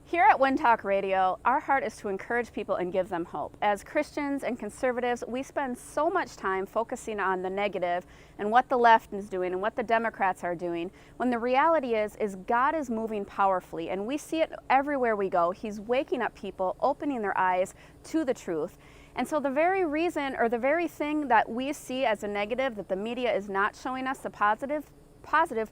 Here at Win Talk Radio, our heart is to encourage people and give them hope. As Christians and conservatives, we spend so much time focusing on the negative and what the left is doing and what the Democrats are doing, when the reality is God is moving powerfully, and we see it everywhere we go. He's waking up people, opening their eyes to the truth. And so the very reason, or the very thing that we see as a negative, that the media is not showing us the positive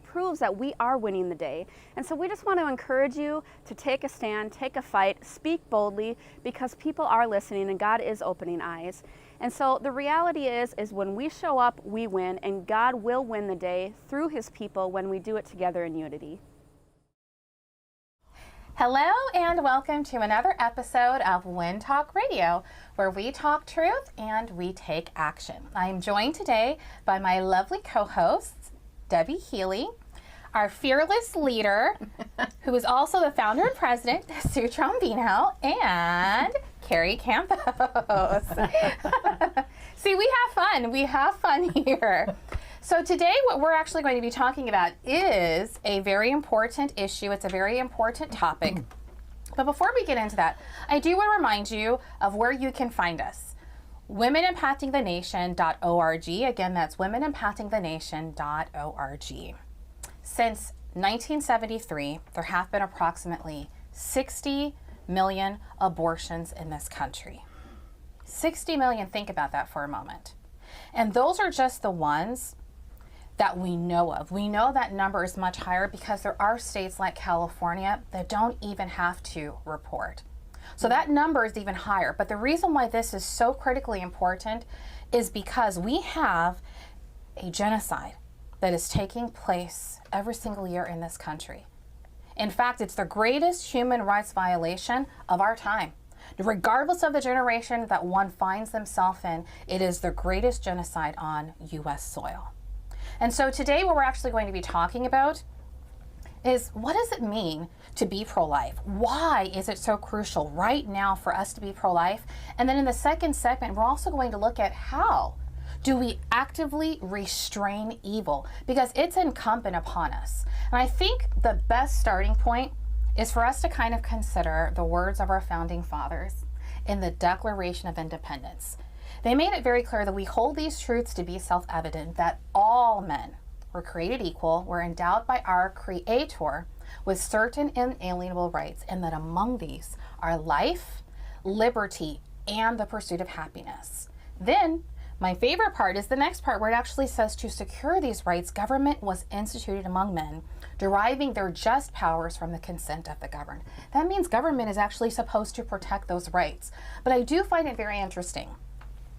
proves that we are winning the day. And so we just want to encourage you to take a stand, take a fight, speak boldly, because people are listening and God is opening eyes. And so the reality is when we show up, we win, and God will win the day through his people when we do it together in unity. Hello and welcome to another episode of Win Talk Radio, where we talk truth and we take action. I am joined today by my lovely co-hosts, Debbie Healy, our fearless leader, who is also the founder and president, Sue Trombino, and Cari Campos. See, we have fun. We have fun here. So today what we're actually going to be talking about is a very important issue. It's a very important topic. But before we get into that, I do want to remind you of where you can find us. womenimpactingthenation.org. Again, that's womenimpactingthenation.org. Since 1973, there have been approximately 60 million abortions in this country. 60 million, think about that for a moment. And those are just the ones that we know of. We know that number is much higher because there are states like California that don't even have to report. So that number is even higher. But the reason why this is so critically important is because we have a genocide that is taking place every single year in this country. In fact, it's the greatest human rights violation of our time. Regardless of the generation that one finds themselves in, it is the greatest genocide on U.S. soil. And so today what we're actually going to be talking about is, what does it mean to be pro-life? Why is it so crucial right now for us to be pro-life? And then in the second segment, we're also going to look at how do we actively restrain evil, because it's incumbent upon us. And I think the best starting point is for us to kind of consider the words of our founding fathers in the Declaration of Independence. They made it very clear that we hold these truths to be self-evident, that all men were created equal, were endowed by our Creator with certain inalienable rights, and that among these are life, liberty, and the pursuit of happiness. Then, my favorite part is the next part, where it actually says, to secure these rights, government was instituted among men, deriving their just powers from the consent of the governed. That means government is actually supposed to protect those rights. But I do find it very interesting.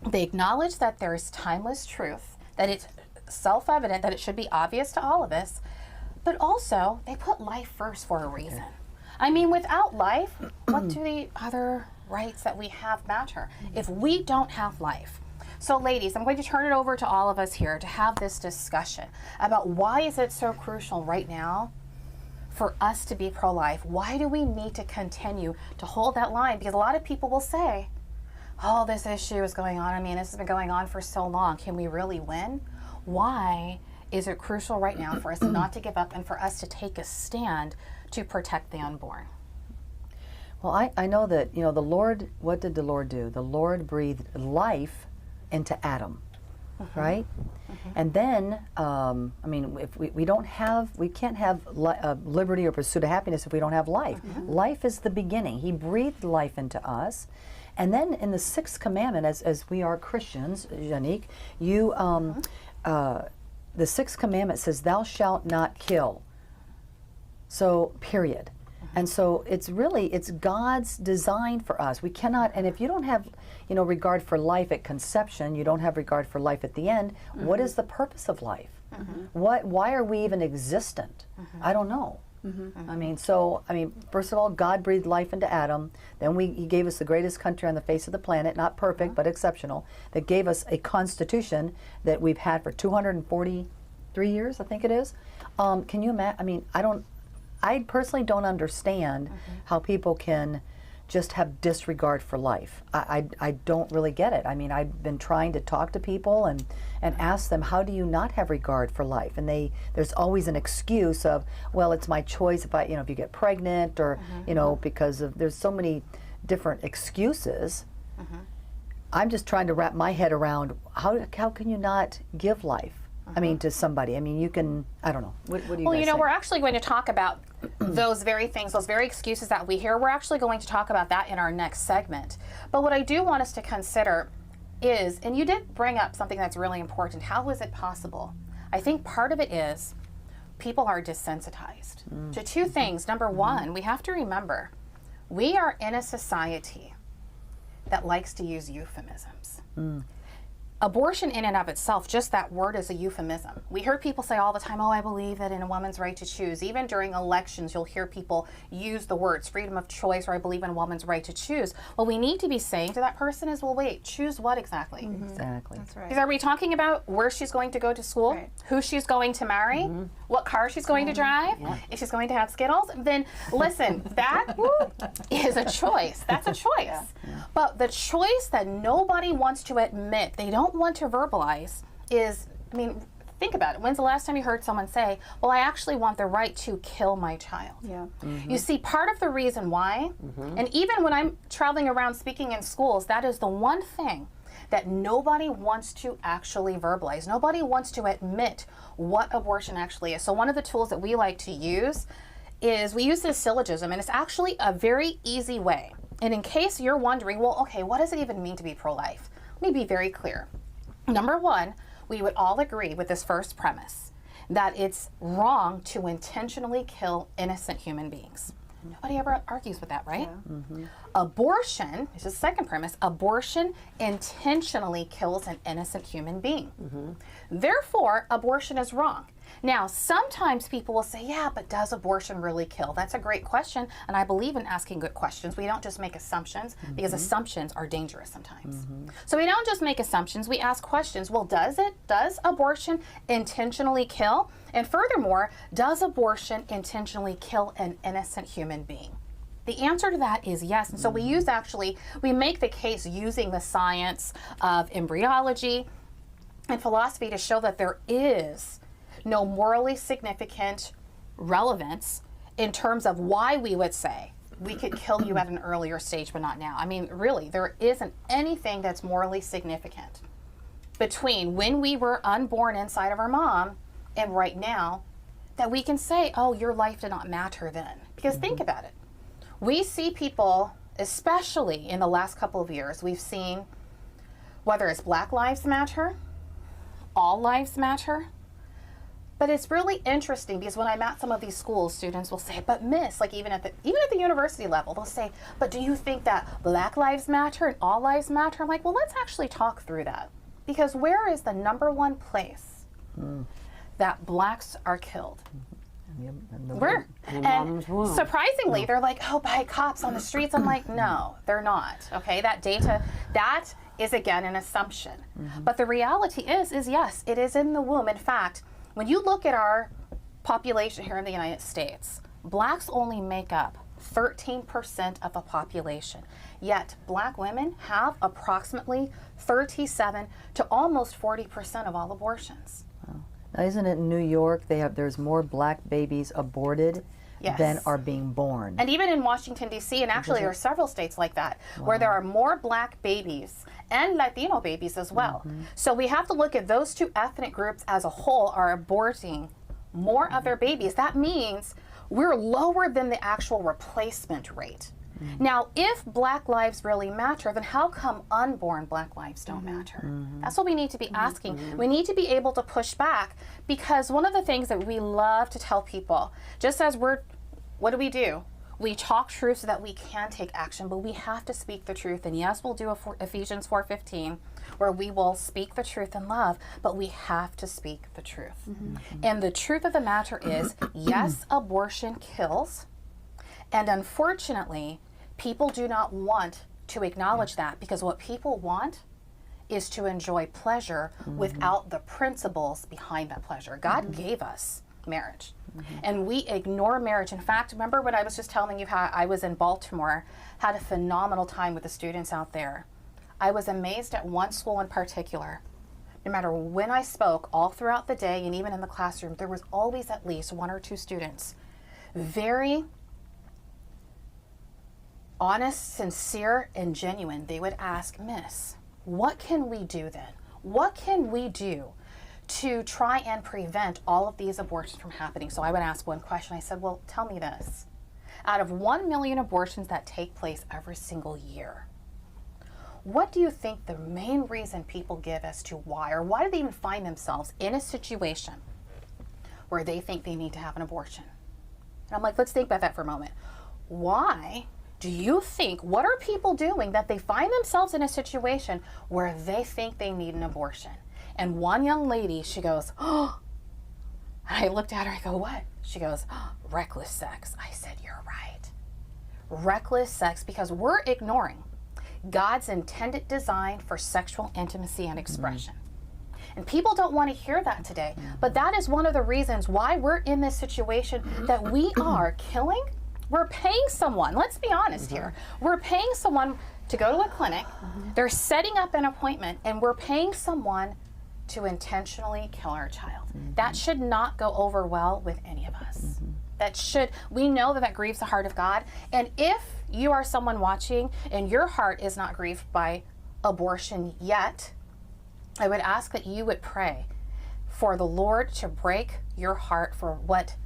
They acknowledge that there is timeless truth, that it's self-evident, that it should be obvious to all of us, but also they put life first for a reason. I mean, without life, what do the other rights that we have matter if we don't have life? So ladies, I'm going to turn it over to all of us here to have this discussion about why is it so crucial right now for us to be pro-life? Why do we need to continue to hold that line? Because a lot of people will say, oh, this issue is going on. I mean, this has been going on for so long. Can we really win? Why is it crucial right now for us not to give up and for us to take a stand to protect the unborn? Well, I know that, the Lord, what did the Lord do? The Lord breathed life into Adam, right? And then, I mean, if we can't have liberty or pursuit of happiness if we don't have life. Life is the beginning. He breathed life into us. And then in the sixth commandment, as we are Christians, Jannique, the sixth commandment says, thou shalt not kill. So, period. And so it's God's design for us. We cannot, and if you don't have, regard for life at conception, you don't have regard for life at the end, what is the purpose of life? Why are we even existent? I don't know. I mean, first of all, God breathed life into Adam. Then He gave us the greatest country on the face of the planet, not perfect, but exceptional, that gave us a constitution that we've had for 243 years, I think it is. Can you imagine? I mean, I personally don't understand how people can just have disregard for life. I don't really get it. I mean, I've been trying to talk to people and ask them, how do you not have regard for life? And there's always an excuse of, well, it's my choice if if you get pregnant, or because of, there's so many different excuses. I'm just trying to wrap my head around how can you not give life? I mean, to somebody. I mean, you can, I don't know. What do you guys think? We're actually going to talk about those very things, those very excuses that we hear. We're actually going to talk about that in our next segment. But what I do want us to consider is, and you did bring up something that's really important, how is it possible? I think part of it is people are desensitized to two things. Number one, we have to remember, we are in a society that likes to use euphemisms. Abortion in and of itself, just that word is a euphemism. We hear people say all the time, oh, I believe that in a woman's right to choose. Even during elections, you'll hear people use the words freedom of choice, or I believe in a woman's right to choose. What we need to be saying to that person is, well, wait, choose what exactly? Exactly. That's right. Because are we talking about where she's going to go to school, Right. who she's going to marry, what car she's going to drive, if she's going to have Skittles? Then listen, that is a choice. That's a choice. But the choice that nobody wants to admit, they don't want to verbalize, is, I mean, think about it. When's the last time you heard someone say, well, I actually want the right to kill my child? Yeah. You see, part of the reason why, and even when I'm traveling around speaking in schools, that is the one thing that nobody wants to actually verbalize. Nobody wants to admit what abortion actually is. So one of the tools that we like to use is we use this syllogism, and it's actually a very easy way. And in case you're wondering, well, okay, what does it even mean to be pro-life? Let me be very clear. Number one, we would all agree with this first premise, that it's wrong to intentionally kill innocent human beings. Nobody ever argues with that, right? Abortion, this is the second premise, abortion intentionally kills an innocent human being. Therefore, abortion is wrong. Now, sometimes people will say, yeah, but does abortion really kill? That's a great question, and I believe in asking good questions. We don't just make assumptions, because assumptions are dangerous sometimes. So we don't just make assumptions, we ask questions. Well, does abortion intentionally kill? And furthermore, does abortion intentionally kill an innocent human being? The answer to that is yes. And so we make the case using the science of embryology and philosophy to show that there is no morally significant relevance in terms of why we would say we could kill you at an earlier stage but not now. I mean, really, there isn't anything that's morally significant between when we were unborn inside of our mom and right now that we can say, oh, your life did not matter then. Because think about it. We see people, especially in the last couple of years, we've seen, whether it's Black Lives Matter, All Lives Matter. But it's really interesting because when I'm at some of these schools, students will say, but miss, like even at the university level, they'll say, but do you think that Black Lives Matter and All Lives Matter? I'm like, well, let's actually talk through that. Because where is the number one place that blacks are killed? Where? And surprisingly, they're like, oh, by cops on the streets. I'm like, no, they're not. Okay, that data, that is again an assumption. But the reality is yes, it is in the womb. In fact, when you look at our population here in the United States, blacks only make up 13% of the population. Yet Black women have approximately 37 to almost 40% of all abortions. Now, isn't it in New York there's more Black babies aborted than are being born? And even in Washington, D.C., and actually there are several states like that, where there are more Black babies and Latino babies as well. So we have to look at those two ethnic groups as a whole are aborting more of their babies. That means we're lower than the actual replacement rate. Now, if Black lives really matter, then how come unborn Black lives don't matter? That's what we need to be asking. We need to be able to push back, because one of the things that we love to tell people, just as what do? We talk truth so that we can take action, but we have to speak the truth. And yes, we'll do Ephesians 4:15, where we will speak the truth in love, but we have to speak the truth. And the truth of the matter is, yes, abortion kills. And unfortunately, people do not want to acknowledge that, because what people want is to enjoy pleasure without the principles behind that pleasure. God gave us marriage. And we ignore marriage. In fact, remember when I was just telling you how I was in Baltimore, had a phenomenal time with the students out there. I was amazed at one school in particular. No matter when I spoke, all throughout the day and even in the classroom, there was always at least 1 or 2 students, very honest, sincere, and genuine. They would ask, Miss, what can we do then? What can we do to try and prevent all of these abortions from happening? So I would ask one question. I said, well, tell me this. Out of 1 million abortions that take place every single year, what do you think the main reason people give as to why, or why do they even find themselves in a situation where they think they need to have an abortion? And I'm like, let's think about that for a moment. Why do you think, what are people doing that they find themselves in a situation where they think they need an abortion? And one young lady, she goes, oh, and I looked at her, I go, what? She goes, oh, reckless sex. I said, you're right. Reckless sex, because we're ignoring God's intended design for sexual intimacy and expression. And people don't want to hear that today. But that is one of the reasons why we're in this situation that we are killing. We're paying someone, let's be honest here. We're paying someone to go to a clinic. They're setting up an appointment, and we're paying someone to intentionally kill our child. That should not go over well with any of us. We know that grieves the heart of God. And if you are someone watching and your heart is not grieved by abortion yet, I would ask that you would pray for the Lord to break your heart for what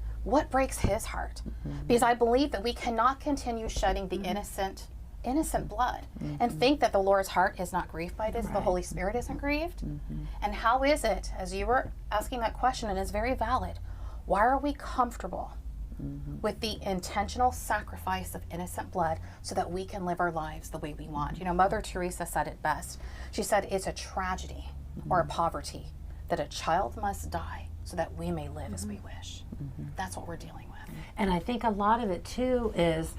breaks his heart. Because I believe that we cannot continue shedding the innocent blood and think that the Lord's heart is not grieved by this, the Holy Spirit isn't grieved. And how is it, as you were asking that question, and it's very valid, why are we comfortable with the intentional sacrifice of innocent blood so that we can live our lives the way we want? You know, Mother Teresa said it best. She said, it's a tragedy or a poverty that a child must die so that we may live as we wish. That's what we're dealing with. And I think a lot of it too is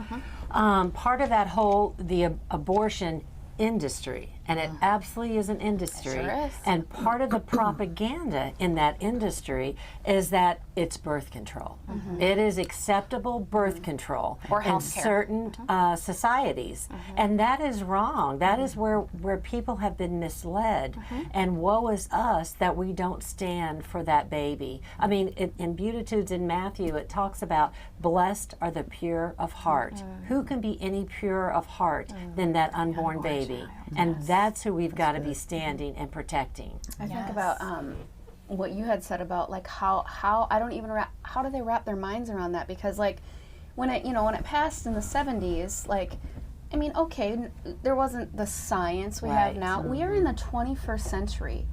part of that whole, the abortion industry, and it absolutely is an industry. It sure is. And part of the propaganda in that industry is that it's birth control. It is acceptable birth control Or in healthcare. certain societies. And that is wrong. That is where people have been misled. And woe is us that we don't stand for that baby. I mean, in Beatitudes in Matthew, it talks about blessed are the pure of heart. Who can be any purer of heart than that unborn baby? And that's who we've got to be standing and protecting. I think about what you had said about like how I don't even how do they wrap their minds around that? Because like when it passed in the 70s, like, I mean, okay, there wasn't the science we have now. We are in the 21st century,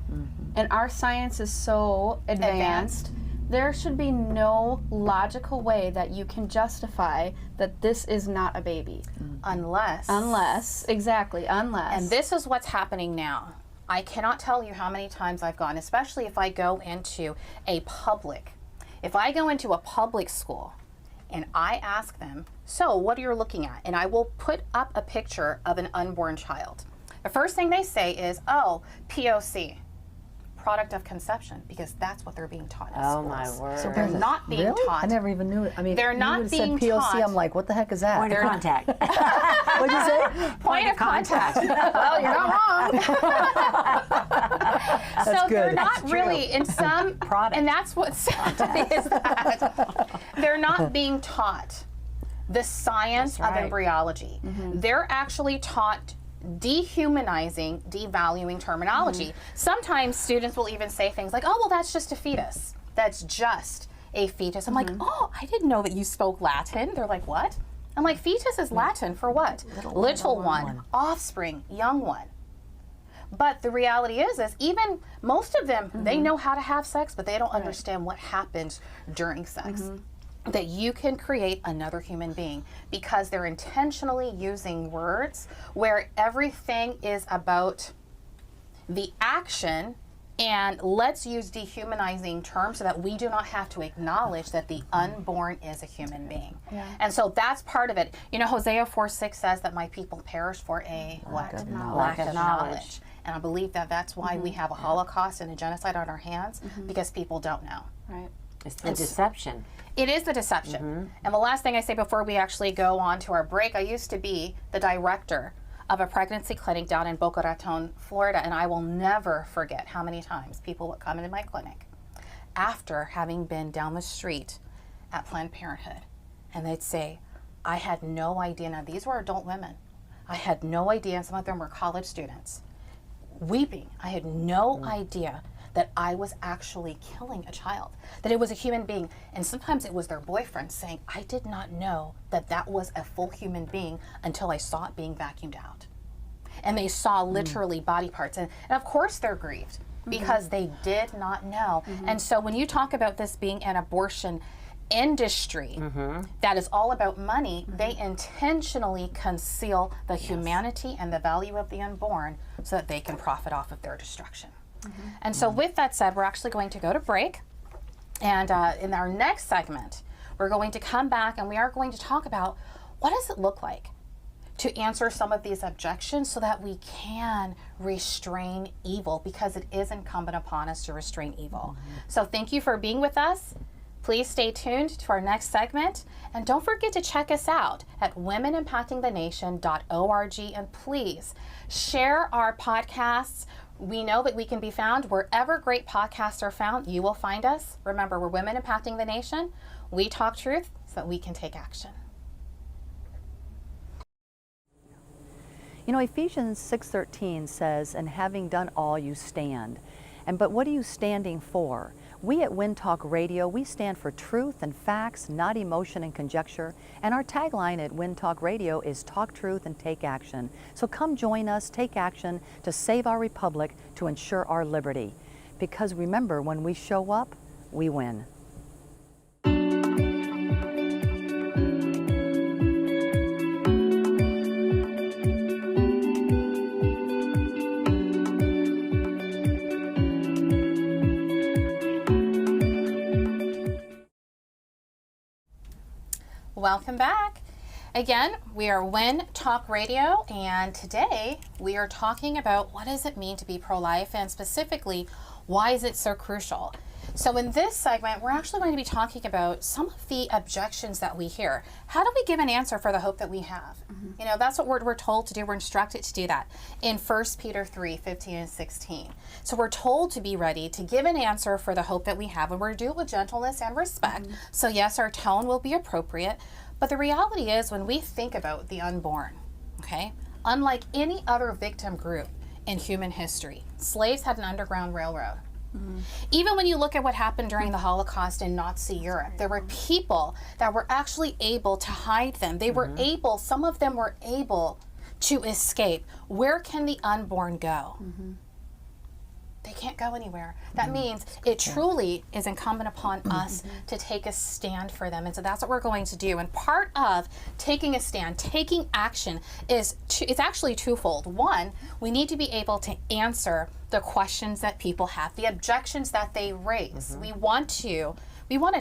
and our science is so advanced. There should be no logical way that you can justify that this is not a baby. Unless, exactly, unless. And this is what's happening now. I cannot tell you how many times I've gone, especially if I go into a public school, and I ask them, so what are you looking at? And I will put up a picture of an unborn child. The first thing they say is, oh, POC, product of conception, because that's what they're being taught in schools. Oh my word. So they're not being taught. I never even knew it. I mean, They're not you would have being said POC, taught. I'm like, what the heck is that? Point of contact. What'd you say? Point of contact. Well, you're not wrong. So they're good. not really in some Product. and that's what's sad is that they're not being taught the science of embryology. They're actually taught dehumanizing, devaluing terminology. Sometimes students will even say things like, oh, well, that's just a fetus. That's just a fetus. I'm like, oh, I didn't know that you spoke Latin. They're like, what? I'm like, fetus is Latin for what? Little one, offspring, young one. But the reality is even most of them, they know how to have sex, but they don't understand what happens during sex. That you can create another human being because they're intentionally using words where everything is about the action, and let's use dehumanizing terms so that we do not have to acknowledge that the unborn is a human being. And so that's part of it. You know, Hosea 4:6 says that my people perish for a what? Lack of knowledge. And I believe that that's why we have a Holocaust and a genocide on our hands, because people don't know. Right. It's the deception. It is the deception. And the last thing I say before we actually go on to our break, I used to be the director of a pregnancy clinic down in Boca Raton, Florida, and I will never forget how many times people would come into my clinic after having been down the street at Planned Parenthood, and they'd say, I had no idea. Now, these were adult women. I had no idea, and some of them were college students, weeping. I had no idea that I was actually killing a child, that it was a human being. And sometimes it was their boyfriend saying, I did not know that that was a full human being until I saw it being vacuumed out. And they saw literally body parts. And of course they're grieved because they did not know. And so when you talk about this being an abortion industry that is all about money, they intentionally conceal the humanity and the value of the unborn so that they can profit off of their destruction. And so with that said, we're actually going to go to break. And in our next segment, we're going to come back and we are going to talk about what does it look like to answer some of these objections so that we can restrain evil, because it is incumbent upon us to restrain evil. So thank you for being with us. Please stay tuned to our next segment. And don't forget to check us out at womenimpactingthenation.org. And please share our podcasts. We know that we can be found wherever great podcasts are found. You will find us. Remember, we're Women Impacting the Nation. We talk truth so that we can take action. You know, Ephesians 6:13 says, and having done all, you stand. But what are you standing for? We at Win Talk Radio, we stand for truth and facts, not emotion and conjecture. And our tagline at Win Talk Radio is talk truth and take action. So come join us, take action to save our republic, to ensure our liberty. Because remember, when we show up, we win. Welcome back. Again, we are Win Talk Radio, and today we are talking about what does it mean to be pro-life, and specifically, why is it so crucial? So in this segment, we're actually going to be talking about some of the objections that we hear. How do we give an answer for the hope that we have? You know, that's what we're told to do. We're instructed to do that in 1 Peter 3:15 and 16. So we're told to be ready to give an answer for the hope that we have, and we're to do it with gentleness and respect. So yes, our tone will be appropriate, but the reality is when we think about the unborn, okay, unlike any other victim group in human history, slaves had an underground railroad. Even when you look at what happened during the Holocaust in Nazi Europe, there were people that were actually able to hide them. They were able, some of them were able to escape. Where can the unborn go? They can't go anywhere. That means it truly is incumbent upon us to take a stand for them. And so that's what we're going to do. And part of taking a stand, taking action, is it's actually twofold. One, we need to be able to answer the questions that people have, the objections that they raise. We want to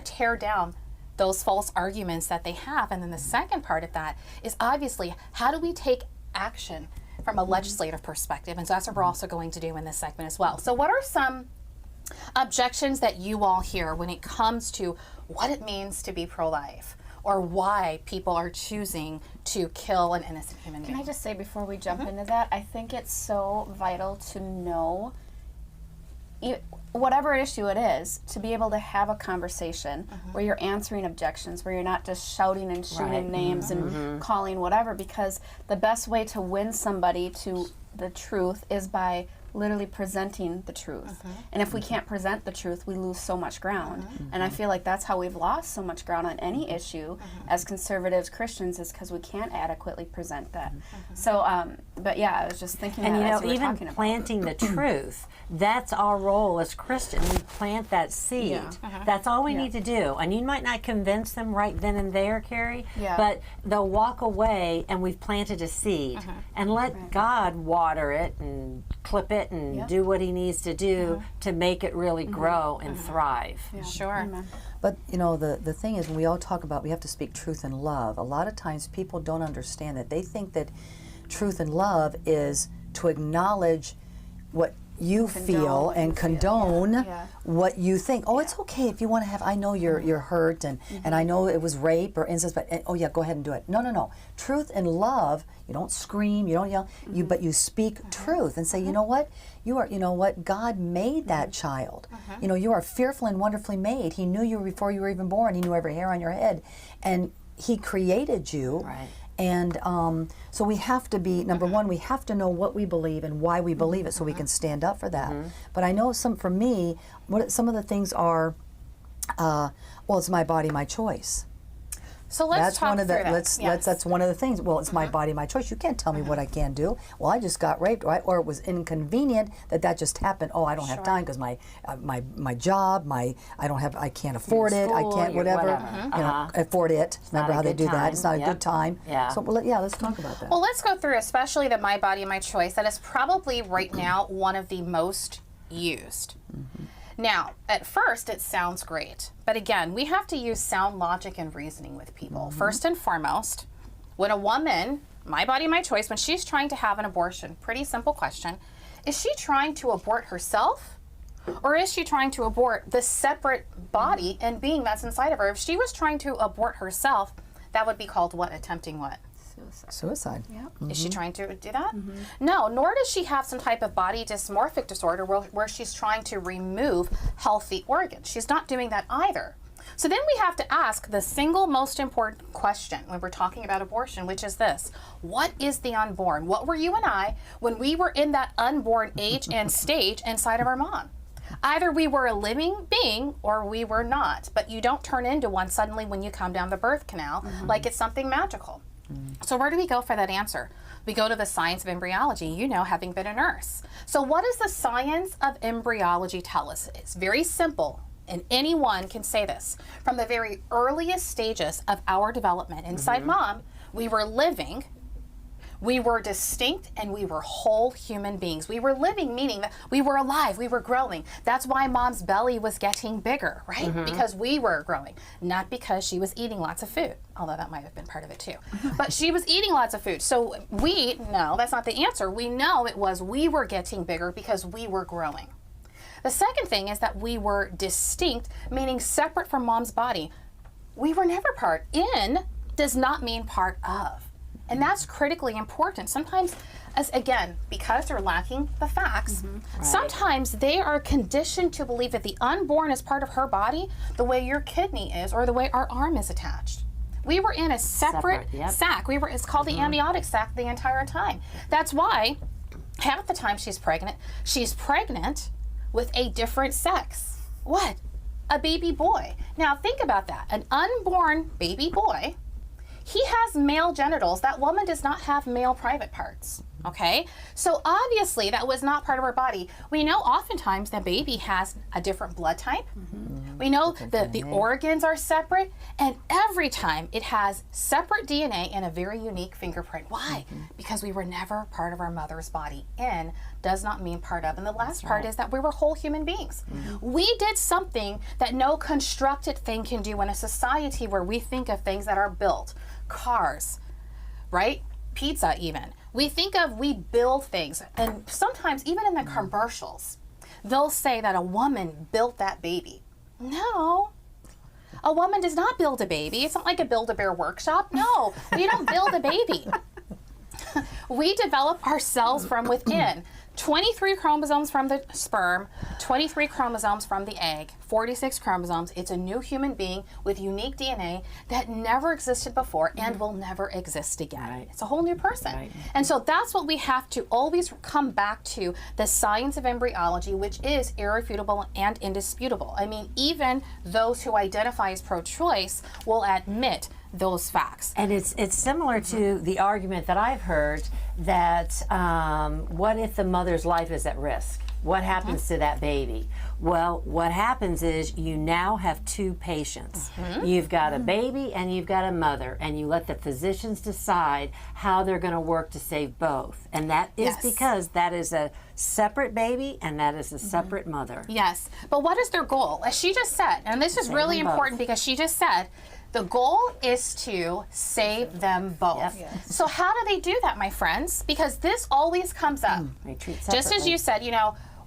tear down those false arguments that they have. And then the second part of that is obviously, how do we take action from a legislative perspective? And so that's what we're also going to do in this segment as well. So what are some objections that you all hear when it comes to what it means to be pro-life, or why people are choosing to kill an innocent human being? Can I just say before we jump into that, I think it's so vital to know, whatever issue it is, to be able to have a conversation where you're answering objections, where you're not just shouting and shooting names and calling whatever, because the best way to win somebody to the truth is by literally presenting the truth. And if we can't present the truth, we lose so much ground. And I feel like that's how we've lost so much ground on any issue as conservatives, Christians, is because we can't adequately present that. So, but yeah, I was just thinking And that you as know, we were even talking about. planting the truth, that's our role as Christians. We plant that seed. That's all we need to do. And you might not convince them right then and there, Cari, but they'll walk away and we've planted a seed. And let God water it and clip it and do what he needs to do to make it really grow and thrive. Sure. Amen. But you know, the thing is, when we all talk about we have to speak truth and love, a lot of times people don't understand that. They think that truth and love is to acknowledge what you feel and condone Yeah. what you think. Oh, it's okay if you want to have. I know you're hurt and I know it was rape or incest, but oh yeah, go ahead and do it. No. Truth and love. You don't scream. You don't yell. But you speak truth and say, you know what? God made that child. You are fearfully and wonderfully made. He knew you before you were even born. He knew every hair on your head, and He created you. Right. And so we have to be, number one, we have to know what we believe and why we believe it so we can stand up for that. But I know for me, some of the things are, well, it's my body, my choice. So let's talk one of the, through that. That's one of the things. Well, it's my body, my choice. You can't tell me what I can do. Well, I just got raped, right? Or it was inconvenient that just happened. Oh, I don't have time because my job, I can't afford it. I can't whatever. Afford it. Remember how they do that? It's not a good time. Yeah. So let's talk about that. Well, let's go through, especially the my body, my choice. That is probably right now one of the most used. Now, at first, it sounds great. But again, we have to use sound logic and reasoning with people. First and foremost, when a woman, my body, my choice, when she's trying to have an abortion, pretty simple question, is she trying to abort herself? Or is she trying to abort the separate body and being that's inside of her? If she was trying to abort herself, that would be called what? Attempting what? Suicide. Yeah. Is she trying to do that? No, nor does she have some type of body dysmorphic disorder where she's trying to remove healthy organs. She's not doing that either. So then we have to ask the single most important question when we're talking about abortion, which is this: what is the unborn? What were you and I when we were in that unborn age and stage inside of our mom? Either we were a living being or we were not, but you don't turn into one suddenly when you come down the birth canal like it's something magical. So where do we go for that answer? We go to the Science of Embryology, having been a nurse. So what does the Science of Embryology tell us? It's very simple, and anyone can say this. From the very earliest stages of our development inside mom, we were living, we were distinct, and we were whole human beings. We were living, meaning that we were alive, we were growing. That's why mom's belly was getting bigger, right? Because we were growing, not because she was eating lots of food, although that might have been part of it too. But she was eating lots of food. So no, that's not the answer. We know it was we were getting bigger because we were growing. The second thing is that we were distinct, meaning separate from mom's body. We were never part. In does not mean part of. And that's critically important. Sometimes, because they're lacking the facts, sometimes they are conditioned to believe that the unborn is part of her body the way your kidney is or the way our arm is attached. We were in a separate sac. It's called the amniotic sac the entire time. That's why half the time she's pregnant with a different sex. What? A baby boy. Now think about that. An unborn baby boy, he has male genitals. That woman does not have male private parts, okay? So obviously that was not part of her body. We know oftentimes the baby has a different blood type. We know that the organs are separate, and every time it has separate DNA and a very unique fingerprint. Why? Because we were never part of our mother's body. In does not mean part of. And the last part is that we were whole human beings. We did something that no constructed thing can do in a society where we think of things that are built. Cars, right? Pizza even. We build things. And sometimes even in the commercials, they'll say that a woman built that baby. No. A woman does not build a baby. It's not like a Build-A-Bear workshop. No, we don't build a baby. We develop ourselves from within. 23 chromosomes from the sperm, 23 chromosomes from the egg, 46 chromosomes. It's a new human being with unique DNA that never existed before and will never exist again. Right. It's a whole new person. Right. And so that's what we have to always come back to, the science of embryology, which is irrefutable and indisputable. I mean, even those who identify as pro-choice will admit those facts. And it's similar to the argument that I've heard that what if the mother's life is at risk? What happens to that baby? Well, what happens is you now have two patients. You've got a baby and you've got a mother, and you let the physicians decide how they're going to work to save both. And that is because that is a separate baby and that is a separate mother. Yes, but what is their goal? As she just said, and this is really important because she just said, the goal is to save them both. Yep. Yes. So how do they do that, my friends? Because this always comes up. They treat just as you said,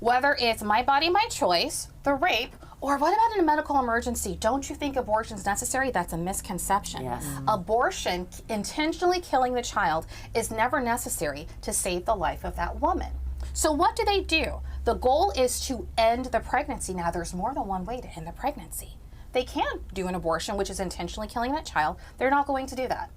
Whether it's my body, my choice, the rape, or what about in a medical emergency? Don't you think abortion is necessary? That's a misconception. Yes. Abortion, intentionally killing the child, is never necessary to save the life of that woman. So what do? The goal is to end the pregnancy. Now, there's more than one way to end the pregnancy. They can do an abortion, which is intentionally killing that child. They're not going to do that.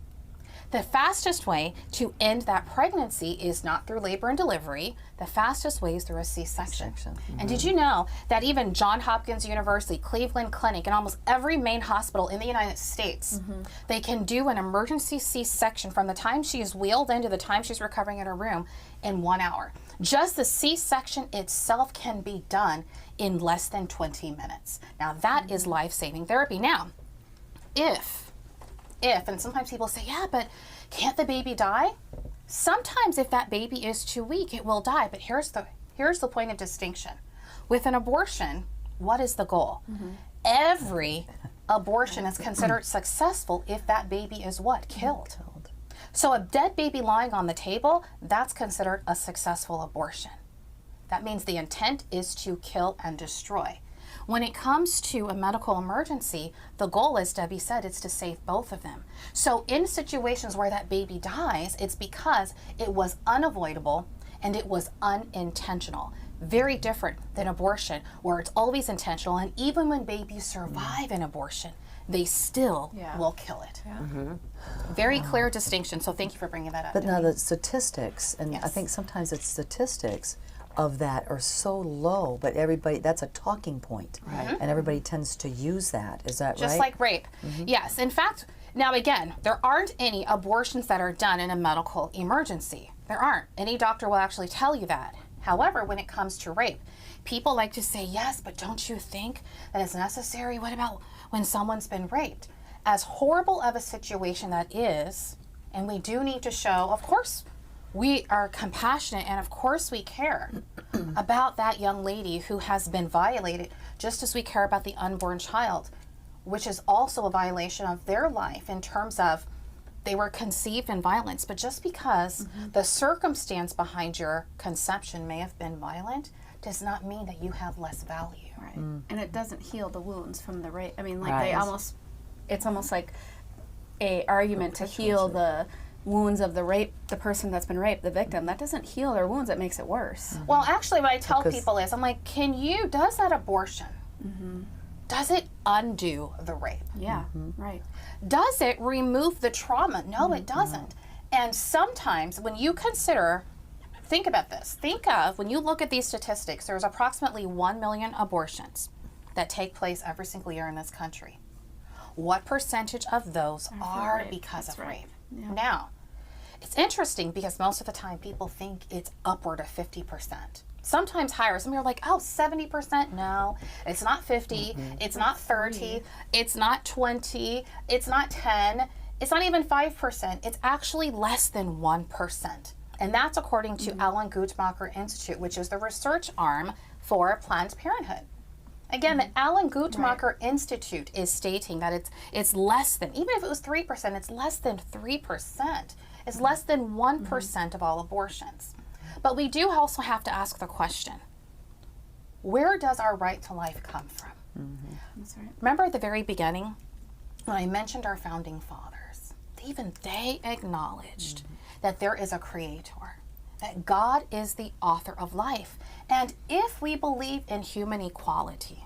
The fastest way to end that pregnancy is not through labor and delivery. The fastest way is through a C-section. And did you know that even Johns Hopkins University, Cleveland Clinic, and almost every main hospital in the United States, they can do an emergency C-section from the time she is wheeled in to the time she's recovering in her room in 1 hour. Just the C-section itself can be done in less than 20 minutes. Now that is life-saving therapy. Now, if, and sometimes people say, yeah, but can't the baby die? Sometimes if that baby is too weak, it will die. But here's the point of distinction. With an abortion, what is the goal? Every abortion is considered successful if that baby is what? Killed. So a dead baby lying on the table, that's considered a successful abortion. That means the intent is to kill and destroy. When it comes to a medical emergency, the goal, as Debbie said, is to save both of them. So in situations where that baby dies, it's because it was unavoidable and it was unintentional. Very different than abortion, where it's always intentional, and even when babies survive an abortion, they still will kill it. Very clear distinction, so thank you for bringing that up. But now the statistics, and I think sometimes it's statistics of that are so low, but everybody, that's a talking point, and everybody tends to use that. Is that right? Just like rape. Yes. In fact, now again, there aren't any abortions that are done in a medical emergency. There aren't. Any doctor will actually tell you that. However, when it comes to rape, people like to say, yes, but don't you think that it's necessary? What about when someone's been raped? As horrible of a situation that is, and we do need to show, of course, we are compassionate, and of course we care about that young lady who has been violated, just as we care about the unborn child, which is also a violation of their life in terms of they were conceived in violence. But just because the circumstance behind your conception may have been violent does not mean that you have less value. Right. And it doesn't heal the wounds from the rape. I mean, like it's almost like a argument to heal the wounds of the rape, the person that's been raped, the victim. That doesn't heal their wounds, it makes it worse. Well, actually what I tell people is, I'm like, does that abortion, does it undo the rape? Yeah, right. Does it remove the trauma? No, it doesn't. And sometimes when you consider, think about this, think of, when you look at these statistics, there's approximately 1 million abortions that take place every single year in this country. What percentage of those are because of rape? Yeah. Now, it's interesting because most of the time people think it's upward of 50%. Sometimes higher. Some people are like, oh, 70%? No, it's not 50, it's not 30, it's not 20, it's not 10, it's not even 5%. It's actually less than 1%. And that's according to Alan Guttmacher Institute, which is the research arm for Planned Parenthood. Again, the Alan Guttmacher Institute is stating that it's less than, even if it was 3%, it's less than 3%. It's less than 1% of all abortions. But we do also have to ask the question, where does our right to life come from? That's right. Remember at the very beginning, when I mentioned our founding fathers, even they acknowledged that there is a creator, that God is the author of life. And if we believe in human equality,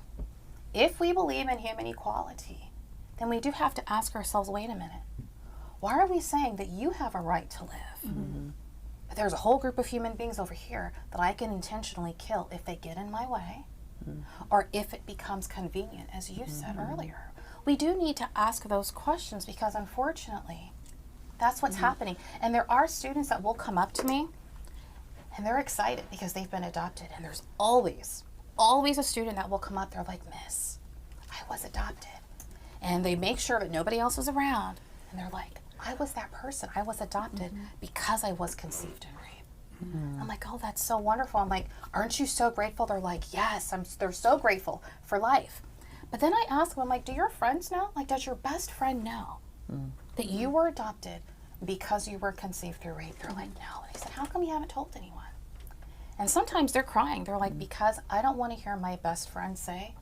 then we do have to ask ourselves, wait a minute, why are we saying that you have a right to live? But there's a whole group of human beings over here that I can intentionally kill if they get in my way, or if it becomes convenient, as you said earlier. We do need to ask those questions because unfortunately, that's what's happening. And there are students that will come up to me and they're excited because they've been adopted. And there's always a student that will come up, they're like, Miss, I was adopted. And they make sure that nobody else is around. And they're like, I was that person. I was adopted because I was conceived in rape. I'm like, oh, that's so wonderful. I'm like, aren't you so grateful? They're like, yes, they're so grateful for life. But then I ask them, I'm like, do your friends know? Like, does your best friend know that you were adopted because you were conceived through rape? They're like, no. And I said, how come you haven't told anyone? And sometimes they're crying. They're like, because I don't want to hear my best friend say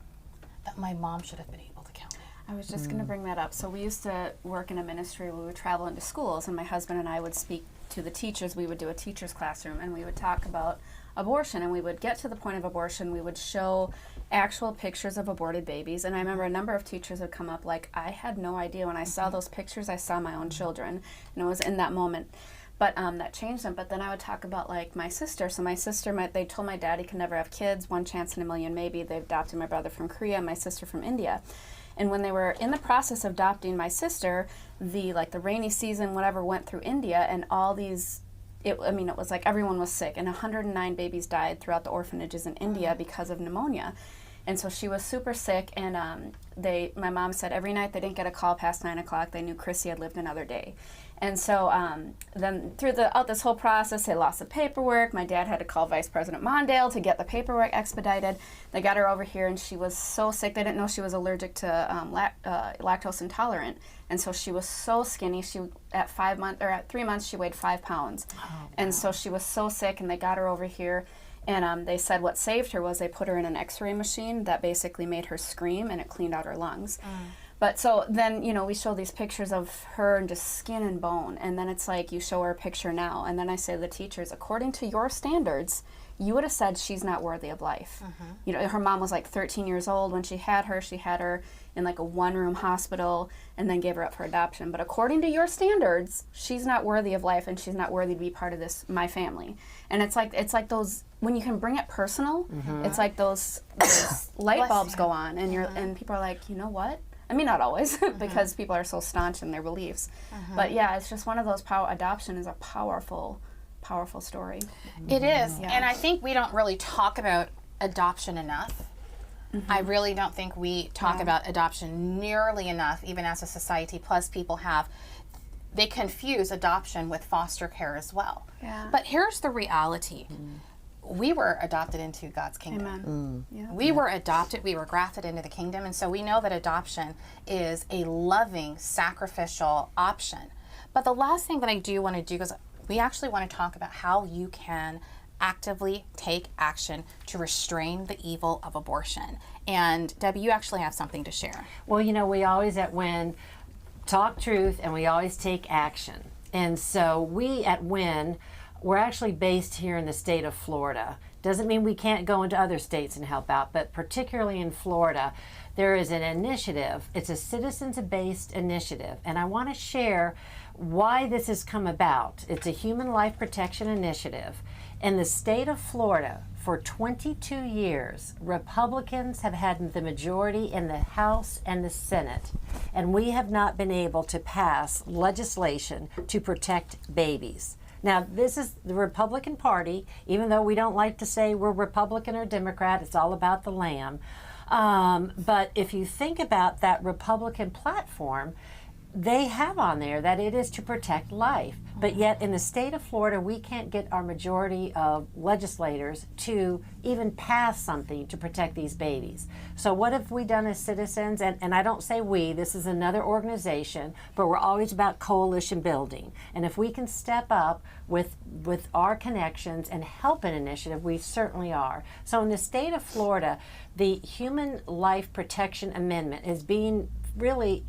that my mom should have been able to kill me. I was just going to bring that up. So we used to work in a ministry where we would travel into schools, and my husband and I would speak to the teachers. We would do a teacher's classroom, and we would talk about abortion, and we would get to the point of abortion. We would show actual pictures of aborted babies, and I remember a number of teachers would come up like, I had no idea when I saw those pictures, I saw my own children, and it was in that moment. But that changed them. But then I would talk about like my sister. So my sister, they told my dad he could never have kids, one chance in a million maybe. They adopted my brother from Korea and my sister from India. And when they were in the process of adopting my sister, the rainy season, whatever, went through India, and all these, it was like everyone was sick, and 109 babies died throughout the orphanages in India because of pneumonia. And so she was super sick, and my mom said every night they didn't get a call past 9 o'clock, they knew Chrissy had lived another day. And so then throughout this whole process, they lost the paperwork. My dad had to call Vice President Mondale to get the paperwork expedited. They got her over here, and she was so sick. They didn't know she was allergic to lactose intolerant. And so she was so skinny. At 3 months, she weighed 5 pounds. Oh, wow. And so she was so sick, and they got her over here. And they said what saved her was they put her in an x-ray machine that basically made her scream, and it cleaned out her lungs. But so then, we show these pictures of her and just skin and bone. And then it's like you show her a picture now. And then I say to the teachers, according to your standards, you would have said she's not worthy of life. Her mom was like 13 years old when she had her. She had her in like a one-room hospital and then gave her up for adoption. But according to your standards, she's not worthy of life, and she's not worthy to be part of my family. And it's like those, when you can bring it personal, it's like those light bulbs go on, and and people are like, you know what? I mean, not always, because people are so staunch in their beliefs. But yeah, it's just one of those adoption is a powerful story. It is. Yeah. And I think we don't really talk about adoption enough. I really don't think we talk about adoption nearly enough, even as a society. Plus, people they confuse adoption with foster care as well. Yeah. But here's the reality. We were adopted into God's kingdom. Amen. Yeah. We were adopted, we were grafted into the kingdom, and so we know that adoption is a loving, sacrificial option. But the last thing that I do want to do is we actually want to talk about how you can actively take action to restrain the evil of abortion. And Debbie, you actually have something to share. Well, we always at WIN talk truth, and we always take action. And so we at WIN, we're actually based here in the state of Florida. Doesn't mean we can't go into other states and help out, but particularly in Florida, there is an initiative. It's a citizens-based initiative, and I want to share why this has come about. It's a human life protection initiative. In the state of Florida, for 22 years, Republicans have had the majority in the House and the Senate, and we have not been able to pass legislation to protect babies. Now, this is the Republican Party, even though we don't like to say we're Republican or Democrat, it's all about the lamb. But if you think about that Republican platform, they have on there that it is to protect life. But yet in the state of Florida, we can't get our majority of legislators to even pass something to protect these babies. So what have we done as citizens? And I don't say we, this is another organization, but we're always about coalition building. And if we can step up with our connections and help an initiative, we certainly are. So in the state of Florida, the Human Life Protection Amendment is being really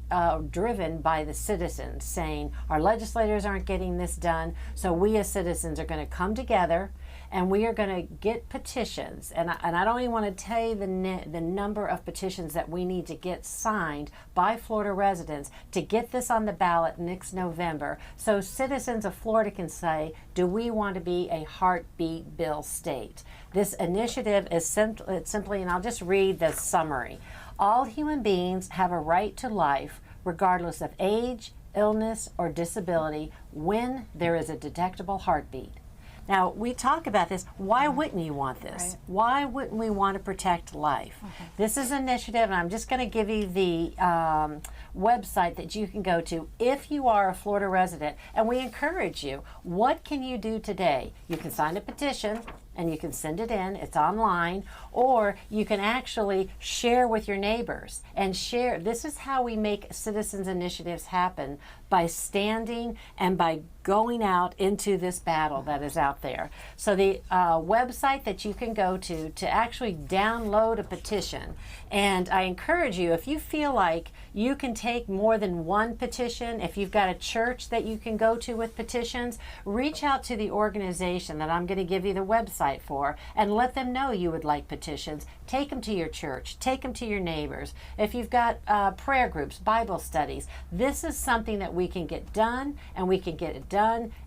driven by the citizens, saying our legislators aren't getting this done, so we as citizens are going to come together and we are going to get petitions. And I don't even want to tell you the number of petitions that we need to get signed by Florida residents to get this on the ballot next November, so citizens of Florida can say, do we want to be a heartbeat bill state? This initiative is simply, and I'll just read the summary. All human beings have a right to life, regardless of age, illness, or disability, when there is a detectable heartbeat. Now, we talk about this. Why wouldn't you want this? Right. Why wouldn't we want to protect life? This is an initiative, and I'm just going to give you the website that you can go to if you are a Florida resident, and we encourage you. What can you do today? You can sign a petition, and you can send it in. It's online, or you can actually share with your neighbors and share. This is how we make citizens initiatives happen, by standing and by going out into this battle that is out there. So the website that you can go to actually download a petition, and I encourage you, if you feel like you can take more than one petition, if you've got a church that you can go to with petitions, reach out to the organization that I'm going to give you the website for and let them know you would like petitions. Take them to your church, take them to your neighbors. If you've got prayer groups, Bible studies, this is something that we can get done, and we can get it done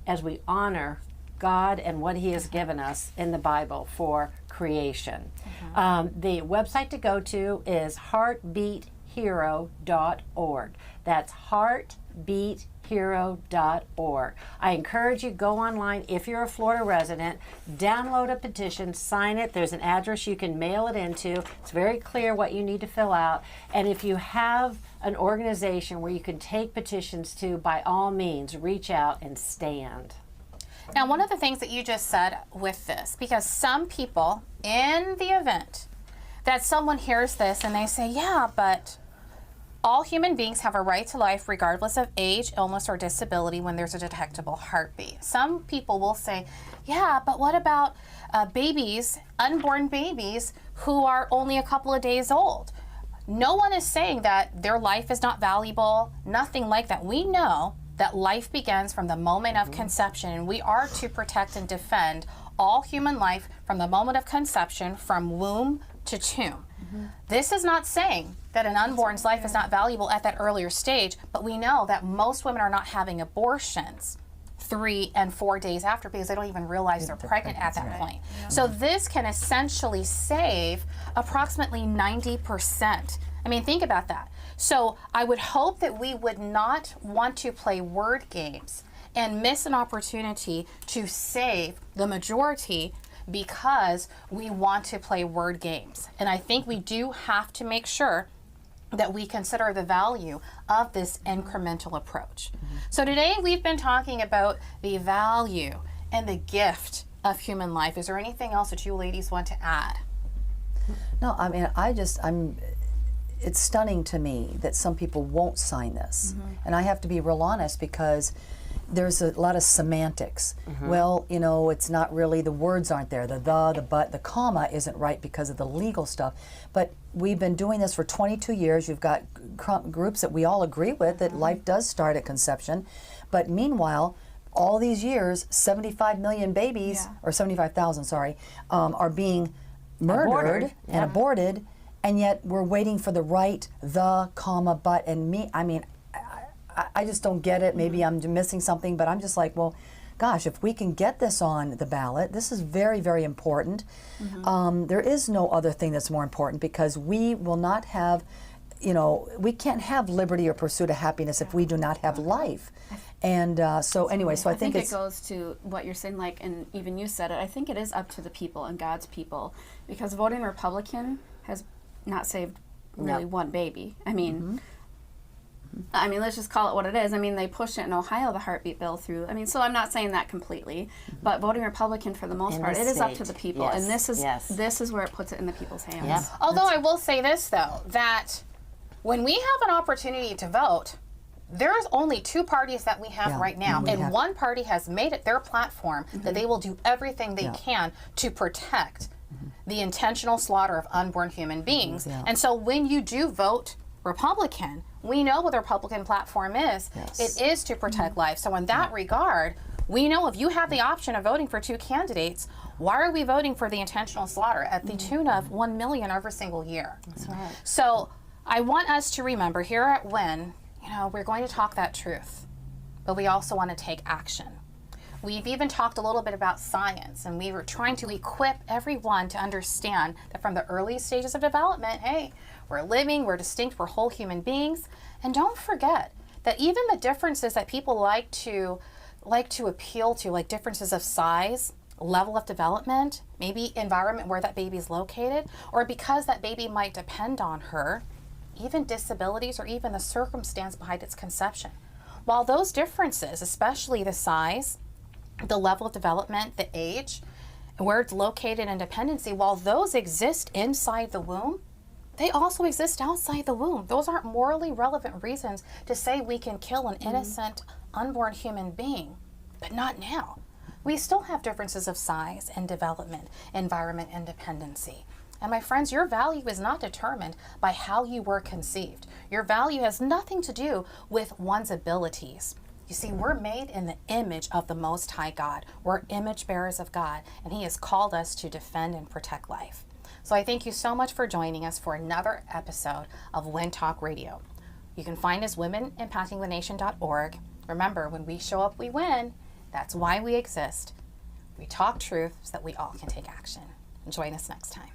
as we honor God and what He has given us in the Bible for creation. The website to go to is heartbeathero.org. That's heartbeathero.org. I encourage you, go online if you're a Florida resident, download a petition, sign it. There's an address you can mail it into. It's very clear what you need to fill out. And if you have an organization where you can take petitions to, by all means, reach out and stand. Now, one of the things that you just said with this, because some people, in the event that someone hears this and they say, yeah, but all human beings have a right to life regardless of age, illness, or disability when there's a detectable heartbeat. Some people will say, yeah, but what about babies, unborn babies, who are only a couple of days old? No one is saying that their life is not valuable, nothing like that. We know that life begins from the moment of conception, and we are to protect and defend all human life from the moment of conception, from womb to tomb. This is not saying that an unborn's life is not valuable at that earlier stage, but we know that most women are not having abortions 3 and 4 days after because they don't even realize they're pregnant at that point. So this can essentially save approximately 90%. I mean, think about that. So I would hope that we would not want to play word games and miss an opportunity to save the majority because we want to play word games. And I think we do have to make sure that we consider the value of this incremental approach. So today we've been talking about the value and the gift of human life. Is there anything else that you ladies want to add? No, I mean, it's stunning to me that some people won't sign this. And I have to be real honest because there's a lot of semantics. Well, you know, it's not really, the words aren't there. The but, the comma isn't right because of the legal stuff. But we've been doing this for 22 years. You've got groups that we all agree with that life does start at conception. But meanwhile, all these years, 75 million babies, or 75,000, sorry, are being murdered and aborted. And yet we're waiting for the right, the, comma, but, and me. I mean, I just don't get it. Maybe I'm missing something, but I'm just like, well, gosh, if we can get this on the ballot, this is very, very important. There is no other thing that's more important because we will not have, you know, we can't have liberty or pursuit of happiness if we do not have life. And so anyway, so I think it goes to what you're saying, like, and even you said it, I think it is up to the people and God's people, because voting Republican has not saved really one baby. I mean, let's just call it what it is. I mean, they pushed it in Ohio, the heartbeat bill through. I mean, so I'm not saying that completely, but voting Republican for the most part, it is up to the people, and this is where it puts it in the people's hands. Although I will say this though, that when we have an opportunity to vote, there's only 2 parties that we have right now, and one party has made it their platform that they will do everything they can to protect the intentional slaughter of unborn human beings. And so when you do vote Republican, we know what the Republican platform is. It is to protect life. So in that regard, we know if you have the option of voting for 2 candidates, why are we voting for the intentional slaughter at the tune of 1 million every single year? That's right. So I want us to remember here at WIN, you know, we're going to talk that truth, but we also want to take action. We've even talked a little bit about science, and we were trying to equip everyone to understand that from the early stages of development, hey, we're living, we're distinct, we're whole human beings. And don't forget that even the differences that people like to appeal to, like differences of size, level of development, maybe environment where that baby is located, or because that baby might depend on her, even disabilities, or even the circumstance behind its conception. While those differences, especially the size, the level of development, the age, where it's located, and dependency, while those exist inside the womb, they also exist outside the womb. Those aren't morally relevant reasons to say we can kill an innocent, unborn human being, but not now. We still have differences of size and development, environment and dependency. And my friends, your value is not determined by how you were conceived. Your value has nothing to do with one's abilities. You see, we're made in the image of the Most High God. We're image bearers of God, and He has called us to defend and protect life. So I thank you so much for joining us for another episode of Win Talk Radio. You can find us womenimpactingthenation.org. Remember, when we show up, we win. That's why we exist. We talk truth so that we all can take action. And join us next time.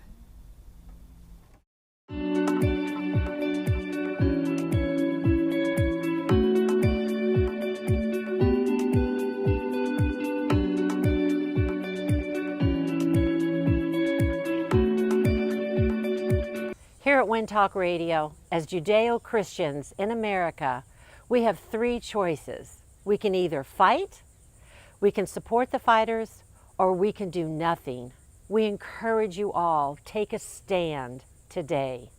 Here at Win Talk Radio, as Judeo-Christians in America, we have three choices. We can either fight, we can support the fighters, or we can do nothing. We encourage you all, take a stand today.